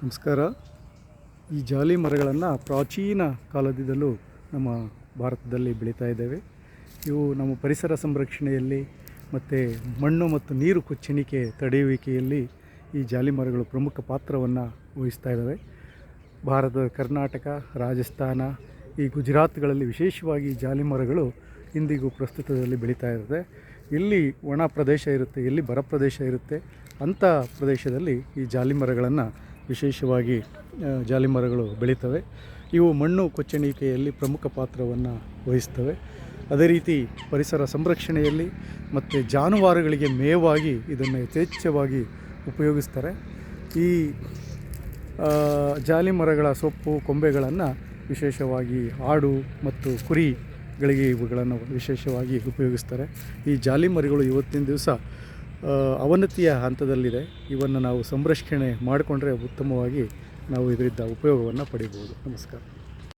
ನಮಸ್ಕಾರ. ಈ ಜಾಲಿ ಮರಗಳನ್ನು ಪ್ರಾಚೀನ ಕಾಲದಿಂದಲೂ ನಮ್ಮ ಭಾರತದಲ್ಲಿ ಬೆಳೀತಾ ಇದ್ದೇವೆ. ಇವು ನಮ್ಮ ಪರಿಸರ ಸಂರಕ್ಷಣೆಯಲ್ಲಿ ಮತ್ತು ಮಣ್ಣು ಮತ್ತು ನೀರು ಕೊಚ್ಚಣಿಕೆ ತಡೆಯುವಿಕೆಯಲ್ಲಿ ಈ ಜಾಲಿ ಮರಗಳು ಪ್ರಮುಖ ಪಾತ್ರವನ್ನು ವಹಿಸ್ತಾ ಇದ್ದಾವೆ. ಭಾರತದ ಕರ್ನಾಟಕ, ರಾಜಸ್ಥಾನ, ಈ ಗುಜರಾತ್ಗಳಲ್ಲಿ ವಿಶೇಷವಾಗಿ ಜಾಲಿ ಮರಗಳು ಇಂದಿಗೂ ಪ್ರಸ್ತುತದಲ್ಲಿ ಬೆಳೀತಾ ಇರುತ್ತೆ. ಎಲ್ಲಿ ಒಣ ಪ್ರದೇಶ ಇರುತ್ತೆ, ಎಲ್ಲಿ ಬರ ಪ್ರದೇಶ ಇರುತ್ತೆ, ಅಂಥ ಪ್ರದೇಶದಲ್ಲಿ ಈ ಜಾಲಿ ಮರಗಳನ್ನು ವಿಶೇಷವಾಗಿ ಜಾಲಿ ಮರಗಳು ಬೆಳೀತವೆ. ಇವು ಮಣ್ಣು ಕೊಚ್ಚಣಿಕೆಯಲ್ಲಿ ಪ್ರಮುಖ ಪಾತ್ರವನ್ನು ವಹಿಸ್ತವೆ. ಅದೇ ರೀತಿ ಪರಿಸರ ಸಂರಕ್ಷಣೆಯಲ್ಲಿ ಮತ್ತು ಜಾನುವಾರುಗಳಿಗೆ ಮೇವಾಗಿ ಇದನ್ನು ಯಥೇಚ್ಛವಾಗಿ ಉಪಯೋಗಿಸ್ತಾರೆ. ಈ ಜಾಲಿ ಮರಗಳ ಸೊಪ್ಪು ಕೊಂಬೆಗಳನ್ನು ವಿಶೇಷವಾಗಿ ಆಡು ಮತ್ತು ಕುರಿಗಳಿಗೆ ಇವುಗಳನ್ನು ವಿಶೇಷವಾಗಿ ಉಪಯೋಗಿಸ್ತಾರೆ. ಈ ಜಾಲಿ ಮರಗಳು ಇವತ್ತಿನ ದಿವಸ ಅವನತಿಯ ಹಂತದಲ್ಲಿದೆ. ಇವನ್ನು ನಾವು ಸಂರಕ್ಷಣೆ ಮಾಡಿಕೊಂಡ್ರೆ ಉತ್ತಮವಾಗಿ ನಾವು ಇದರಿಂದ ಉಪಯೋಗವನ್ನು ಪಡಿಬೋದು. ನಮಸ್ಕಾರ.